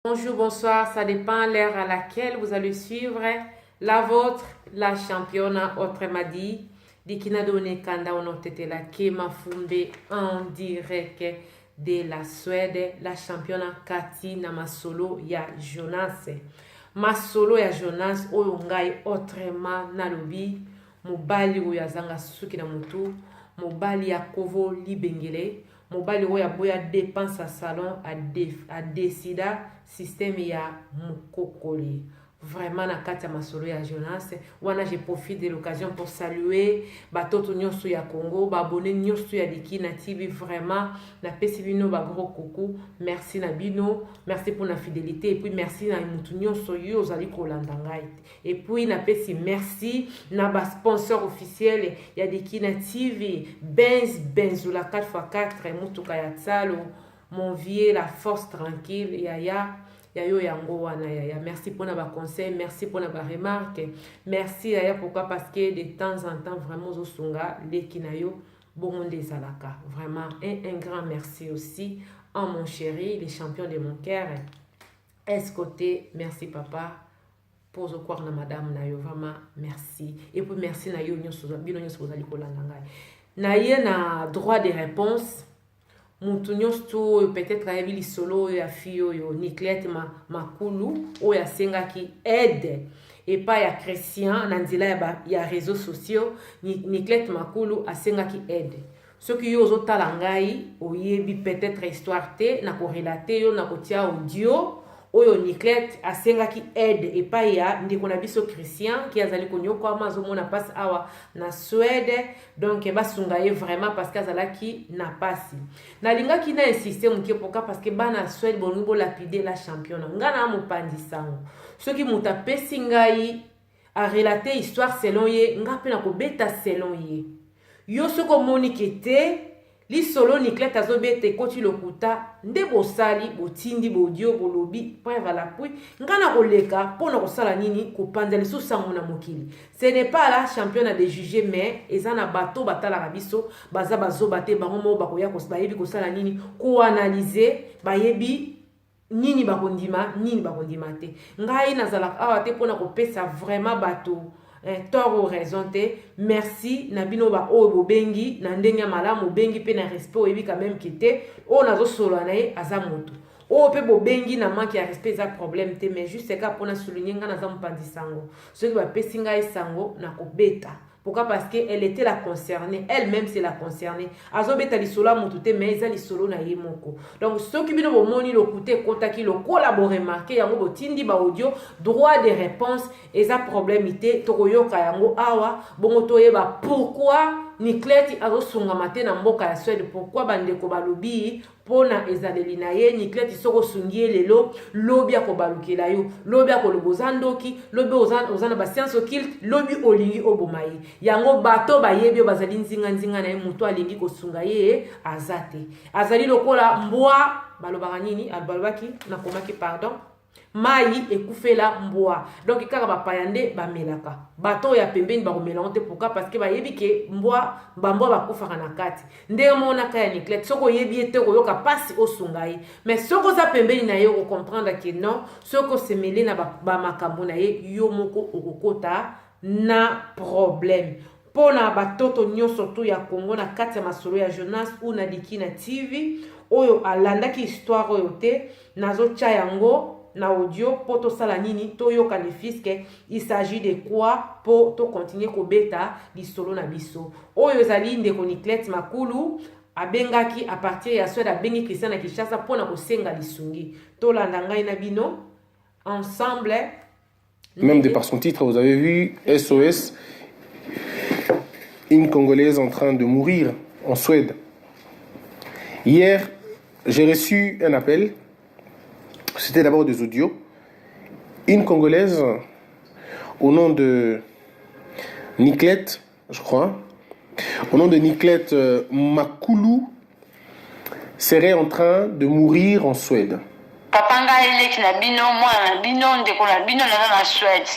Bonjour, bonsoir, ça dépend l'heure à laquelle vous allez suivre la vôtre, la championne autrement dit, Dikina Done Kanda Onotete la Kema Fumbe en direct de la Suède, la championne Kati na masolo ya Jonas. Masolo ya Jonas oyo ngai autrement nalobi, mobali oyo azanga suki na mutu, mobali ya kovo libengele, mobali oyo aboya dépense à salon a décida système ya mukokoli. Vraiment na kati ya masolo ya Jonas wana je profite de l'occasion pour saluer batoto nyonso ya Congo, babone nyonso ya Dikina TV. Vraiment na pesi bino ba gros coucou, merci na bino, merci pour la fidélité et puis merci na mutu nyonso yo ozali kolanda ngai, et puis na pesi merci na ba sponsor officiel ya Dikina TV, Benzula 4x4 mutuka ya tsalo, mon vieux la force tranquille yaya Yayo yango wana yaya. Merci pour nos conseils, merci pour nos remarques, merci yaya. Pourquoi? Parce que de temps en temps vraiment zosunga les kinayo bon des alaka. Vraiment un grand merci aussi à mon chéri, les champions de mon cœur. Escoté, merci papa. Pose au corps na madame nayo, vraiment merci. Et puis merci nayo nyoso bino nyoso bozali kolanda ngai. Na ye na droit de réponse. Mutu nyonso peut-être ayebi lisolo ya fio yo Niclette Makulu oyo asengaki aide epai ya Christian na nzela ya réseaux sociaux. Niclette Makulu asengaki aide. Soki yo ozotala ngai oyebi peut-être histoire te na korelate yo na kotia audio oyo Niclette asengaki aide epai ya ndeko na biso Christian ki azali konyoka mazomona passe awa na Suède, donc basunga ye vraiment parce que azalaki na pasi. Nalingaki na insister muke poka parce que bana Suède bongi bo lapider la championne ngana mopandi sango. Soki muta pesi ngai a relater histoire selon ye ngape na ko beta selon ye. Yo soko monike te li solo Niclette azobete koti lokuta nde bosali botindi bodio bolobi preuve à l'appui ngana koleka pona kosala nini kopanza lisusu sango na mokili. Ce n'est pas la championne de juger, mais ezana bato batala rabiso baza bazobate bango mo bakoya bayebi kosala nini ko analyser bayebi nini bakondima nini bakondima te. Ngai nazalaka awa te pona kopesa vraiment bato tort ou raison te. Merci nabino ba o bobengi na ndenge malamu bengi pe na respect oyebi quand même kite o nazo solo na ye azamoto o pe bobengi na manque ya respect za problème te, mais juste ka pona souligner nga na za mpandi sango soki ba pesi ngai sango na kobeta. Pourquoi? Parce qu'elle était la concernée, elle-même c'est la concernée. Azobeta lisolo mutute mais eza lisolo na ye moko. Donc ceux qui bino bomoni le côté kotaki le collaborer marqué yango botindi ba audio droit de réponse eza problème ité tokoyoka yango awa bongo toyeba pourquoi Niclette azosunga matin na mboka ya Suède, pourquoi bandeko balobi pona ezaleli na ye Niclette soko sungie lelo lobi akobalukela yo lobi akolobozandoki lobi ozana ba science occulte lobi olingi obomayi yango bato bayebi bazali nzinga na ye muto alingi kosunga ye azate azali lokola mbwa balobaka nini albalobaki na komaki pardon mai ekufela mbwa. Donc kaka bapayande bamelaka bato ya pembeni bakomelanga te. Pourquoi? Parce que bayebi ke mbwa bambwa bakufaka na kati nde monaka ya Niclette soko yebi ete koyoka pasi osunga ye, mais soko za pembeni na ye ko comprendre que non soko semele na ba makambo na ye yo moko okokota na problème. Pona batoto nyonso tu ya Congo na kati ya masolo ya Jonas ou na Dikina TV oyo alandaki histoire oyo te nazo tia yango na audio poto sala nini to yoka le fiske il s'agit de quoi pour to continuer ko beta lisolo na biso oyo ezali ndeko Niclette Makulu abengaki à partir ya Suède abengi Christian na Kinshasa pona ko senga lisungi to landa ngai na bino ensemble. Même de par son titre, vous avez vu SOS, une Congolaise en train de mourir en Suède. Hier, j'ai reçu un appel. C'était d'abord des audios. Une Congolaise au nom de Niclette, je crois, au nom de Niclette Makulu, serait en train de mourir en Suède. papa ngai eleki na bino mwana na bino ndeko na bino naza na Suède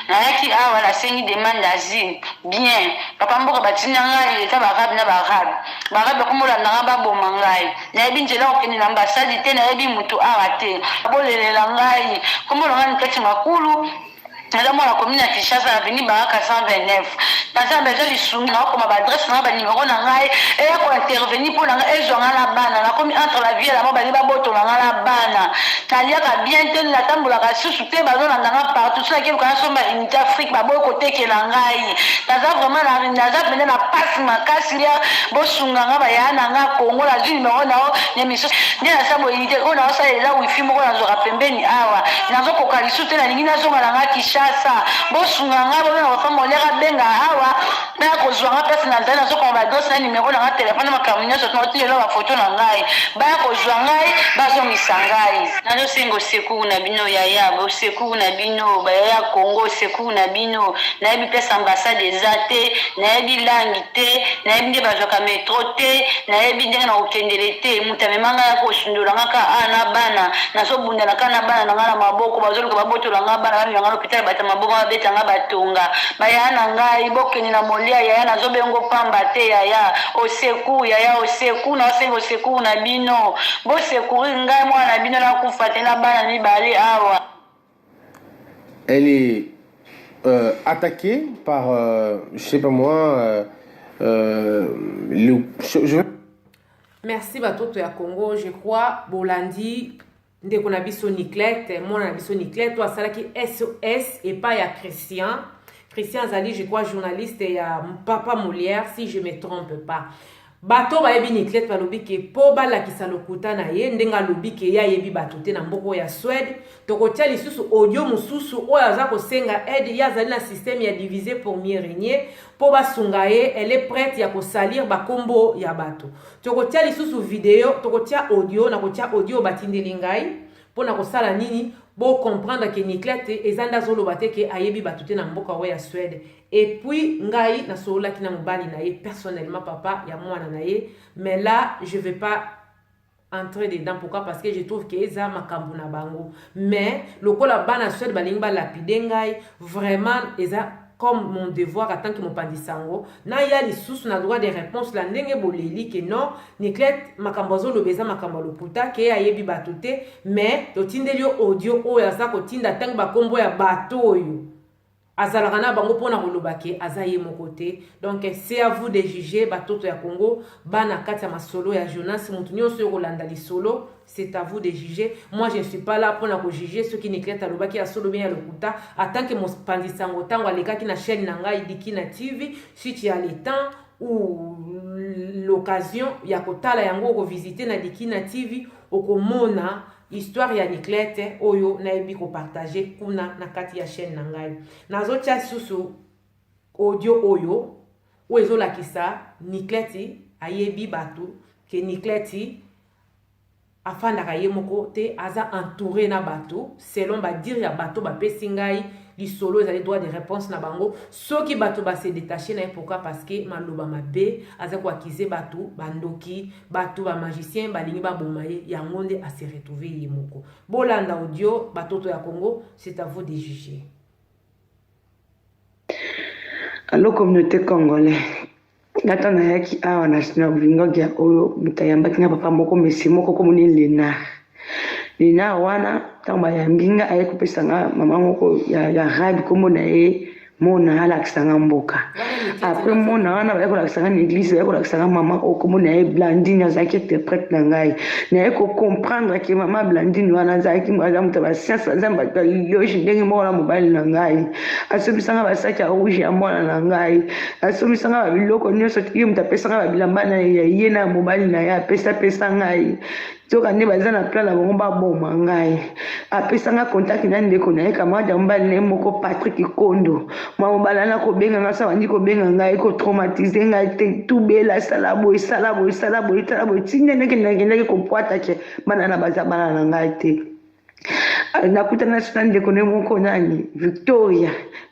nayaki awa nasengi demande d'asile bien papa mboka batinda ngai eza barabe na barabe bakomolandanga baboma ngai nayebi nzela okende na ambasade te nayebi moto awa te abolelela ngai komona ngai nikati makulu naza mwana commune ya Kinshasa na veni Baraka 129 naza bezo lisungi nakokoma baadresse nanga banimero na ngai eya kointervenir mpo na ngai ezwanga na bana nakomi entre la vie lamo bali babotola nga na bana naliaka bien te natambolaka susu te bazolanda partout so nakeluka nasomba unité Afrique baboyi kotekela ngai naza vraiment naza pene na pasi makasi ya bosunga nga baya na nga Congo nazwi nimero nao nemiso nde nasa boye unité oyo naosalela wifi moko nazwaka pembeni awa nazokoka lisu te nalingi nazonga na nga Kinshasa bosunga nga bona bafama oleka benga awa na kozwa nga place na nzali nazokoma badose na nimero na nga telefone makambo nyonso tonatilelo bafoto na ngai baya kozwa ngai bazongisa ngai nazosenga osekuru na bino yaya bosekuru na bino bayaya Congo osekuru na bino nayebi place ambassade eza te nayebi langi te nayebi nde bazwaka metro te nayebi ndenge na kokendele te moto amemanga ya kosundola nga ka na bana nazobundana ka na bana na nga na maboko bazoluka babotola nga bana bamiyanga lopitala bata maboko babetanga batonga bayaya na ngai bokende na molia yaya nazobengo pamba te yaya oseku yaya oseku naosenga osekuru na bino bosekuri ngai mwana na bino nakufa te na bana mibale awa. Elle est attaquée par, je sais pas moi, Merci batoto ya Congo, je crois Bolandi ndeko na biso Niclette, mwana na biso Niclette to asalaki SOS et pas ya Christian. Christian Zali, je crois journaliste ya Papa Molière si je me trompe pas. Bato ba yebi Niclette balobi ke po balakisa lokuta na ye ndenga lobi ke ya yebi bato te na mboko ya Suède tokotia lisusu audio mususu oyo aza kosenga aide ya zali na système ya diviser pour mieux régner po basunga ye elle est prête ya kosalir bakombo ya bato tokotia lisusu video tokotia audio na kotia audio batindeli ngai po na kosala nini bo comprendre que Niclette ezanda zoloba te ke ayebi bato te na mboka oyo ya Suède. Et puis ngai na solola kina mobali na ye personnellement papa ya mwana na ye, mais là je vais pas entrer dedans. Pourquoi? Parce que je trouve que eza makambo na bango, mais lokola bana Suède balingi ba lapide ngai vraiment eza comme mon devoir en tant que mopandisango na ya lisusu na droit de réponse la ndenge boleli que non Niclette makambo zo lobeza makambo loputa ke ayebi bato te, mais totindeli audio oyo aza kotinda tangi bakombo ya bato oyo azalaka na bango pona koloba ke azaye moko te. Donc c'est à vous de juger batoto ya Congo bana kati ya masolo ya Jonas mutu nyonso yo kolanda lisolo, c'est à vous de juger. Moi je ne suis pas là pour na juger ceux qui Niclette alobaki ya solo bien ya lokuta en tant que mopandisango tango alekaki na chaîne na ngai Dikina TV. Si tu as le temps ou l'occasion ya kotala yango ko visiter na Dikina TV okomona histoire ya Niclette oyo nayebi ko partager kuna na kati ya chaîne na ngai. Nazotia susu audio oyo oyo lakisa Niclette ayebi bato ke Niclette afandaka ye moko te aza entouré na bato selon ba dire ya bato ba pesi ngai lisolo ezali droit de réponse na bango soki bato ba se détacher na ye. Pourquoi? Parce que maloba mabe aza ko akize bato bandoki bato ba magicien balingi ba boma ye yango nde a se retrouver ye moko. Bolanda audio batoto ya Congo, c'est à vous de juger. Allo communauté congolaise nata na yaki awa na vingogi ya oyo mutayambaki na papa moko mesi moko komuni Lena wana tamba ya mbinga aye kupesa nga mama moko ya rabi komo na ye mona alakisa nga mboka. Après mona wana ba kolakisa nga l'église ba kolakisa nga mama komo na ye Blandine azaki interprète na ngai na ye ko comprendre que mama Blandine wana azaki mwaza mutaba science azamba ka logique ndenge mona mobali na ngai asomisa nga basaki ya rouge ya mwana na ngai asomisa nga biloko nyonso tiyo mutapesa nga bilamba na ye na mobali na ye pesa ngai toka ne baza na plan la bango ba boma ngai apesa nga contact na ndeko na ye kamada mbali ne moko Patrick Kondo mwa mobala na ko benga nga sa wandi ko benga ngai ko traumatiser ngai te tout bela salabo tinne ne ke ko poata ke bana na baza bana na ngai te nakutana na ndeko ne moko nani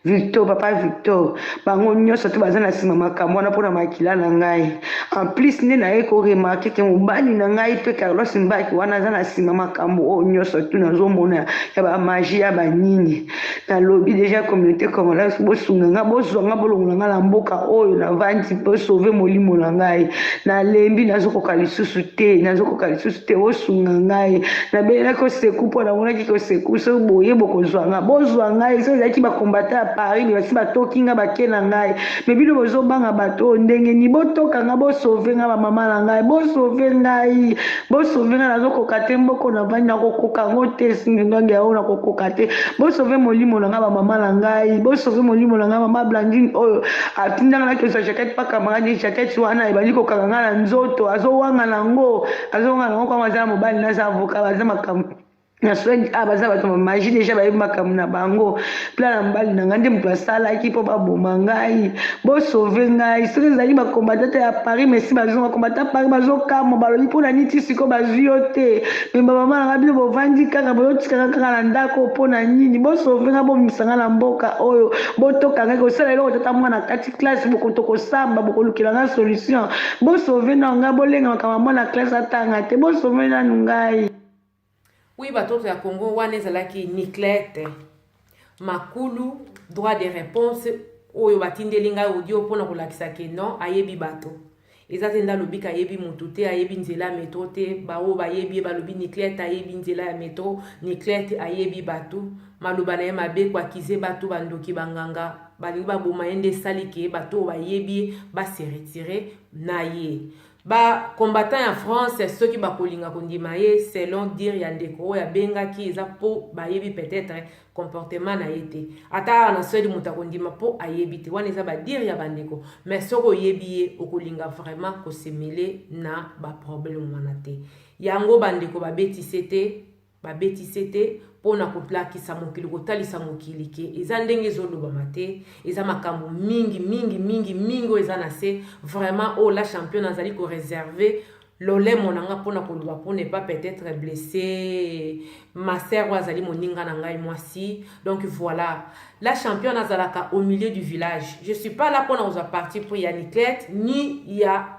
Victor papa Victor bango nyonso to baza na nsima makambo wana mpona makila na ngai en plus nde naye koremarke ke mobali na ngai mpe Carlos Mbaki wana aza na nsima makambo oyo nyonso tu nazomona ya bamagie ya banini nalobi deja communauté congolaise bosunga nga bozwanga bolongola nga na mboka oyo navandi mpo sauve molimo na ngai nalembi nazokoka lisusu te bosunga ngai nabelelaki oseku mpo namonaki koseku so boye bokozwanga bozwa ngai so ezalaki bakombata ya Paris basi batoki nga bake na ngai me bino bozobanga bato oyo ndenge ni botoka nga bosauve nga bamama na ngai bosauve ngai nazokoka te mboko na vandi nakokoka yango te singengange yango nakokoka te bosauve molimo na nga bamama na ngai bosauve molimo na nga mama Blandine oyo atindanga nakosa jakete pa camarade jakete wana ebandi kokanga nga na nzoto azowanga nango kama aza na mobali naza avoka baza makambo na Suède baza bato magie deja bayebi makambo na bango plan na mobali na ngai nde moto asalaki mpo baboma ngai bosauve ngai soki ezali bakombatata ya Paris mesi bazonga kombata Paris bazokama balobi mpona niti siko bazwi yo te me bamama na ngai bino bovandi kaka boyotikanga kaka na ndako mpona nini bosauve ngai bomisanga na mboka oyo botoka ngai kosala eloko tata mwana na kati classe bokoto kosamba bokolukela ngai solution bosauve na ngai bolenga makambo mwana classe atanga te bosauve nanu ngai. Oui, batoto ya Congo wana ezalaki Niclette makulu droit de réponse oyo batindeli ngai audio mpona kolakisa ke non ayebi bato eza te ndalobi ka ayebi motu te ayebi nzela ya metro te baoyo bayebi balobi Niclette ayebi nzela ya metro Niclette ayebi bato maloba na ye mabe koakize bato bandoki banganga balingi baboma ye nde esali ke bato oyo bayebi base retire na ye ba combattant en France ceux qui bakolinga kondima ye selon dire ya ndeko ya benga ki eza po bayebi peut-être comportement na yete ata na Suède muta kondima po ayebi te wana eza ba dire ya bandeko mais soko yebi ye okolinga vraiment ko se mêler na ba problème wana te yango bandeko babetise te pona koplakisa mokili kotalisa mokili ke eza ndenge ezolobama te eza makambo mingi oyo eza na se vraiment oyo la championne azali koreserve lolemo na nga pona koloba po ne pas peut-être blessé ma sœur oyo azali moninga na ngai mwasi donc voilà la championne azalaka au milieu du village je suis pas là pona kozwa parti pour ya Niclette ni ya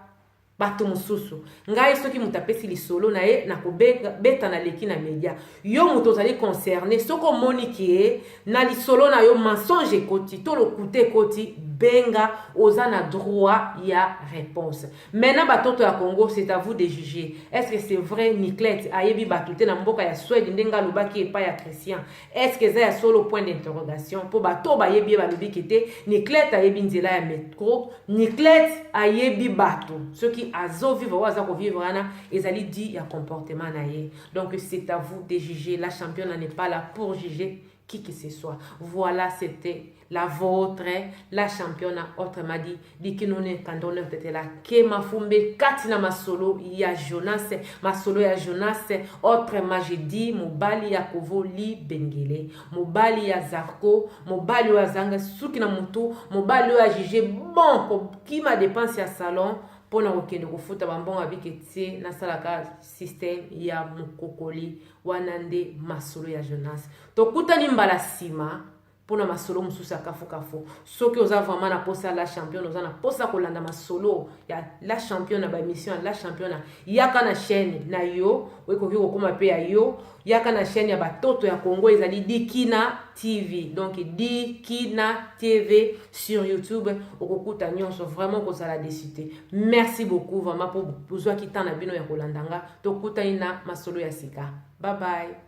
bato mosusu ngai soki moto apesi lisolo na ye nakobeta na leki na media yo moto ozali concerné soki omoni ke na lisolo na yo mensonge ekoti to lokute ekoti benga oza na droit ya réponse maintenant batoto ya Congo c'est à vous de juger est-ce que c'est vrai Niclette ayebi bato te na mboka ya Suède ndenge alobaki epai ya Christian est-ce que eza ya solo point d'interrogation mpo bato bayebi balobi kete Niclette ayebi nzela ya métro Niclette ayebi bato soki azovivre ou aza kovivre wana ezali dit ya comportement na ye donc c'est à vous de juger la championne n'est pas là pour juger qui que ce soit voilà c'était la vôtre la championne autrement dit kinone kandone tete la ke mafumbe katina masolo ya Jonas masolo ya Jonas autrement j'ai dit mobali ya Kovoli Bengele mobali ya Zarko mobali ya Zanga suki na mutu mobali ya jige bon ko kima dépense ya salon pona okende kofuta bambongo abike tie na salaka système ya mukokoli wanande masolo ya Jonas tokutani mbala sima pona masolo mususu ya kafu soki oza vraiment na posa la championne oza na posa kolanda masolo ya la championne na ba émission la championne yaka na chaîne na yo okoki kokoma pe ya yo yaka na chaîne ya batoto ya Congo ezali Dikina TV donc Dikina TV sur YouTube okokuta nyonso vraiment kozala décité merci beaucoup vraiment pour besoin kitana bino ya kolandanga tokuta ina masolo ya sika bye bye.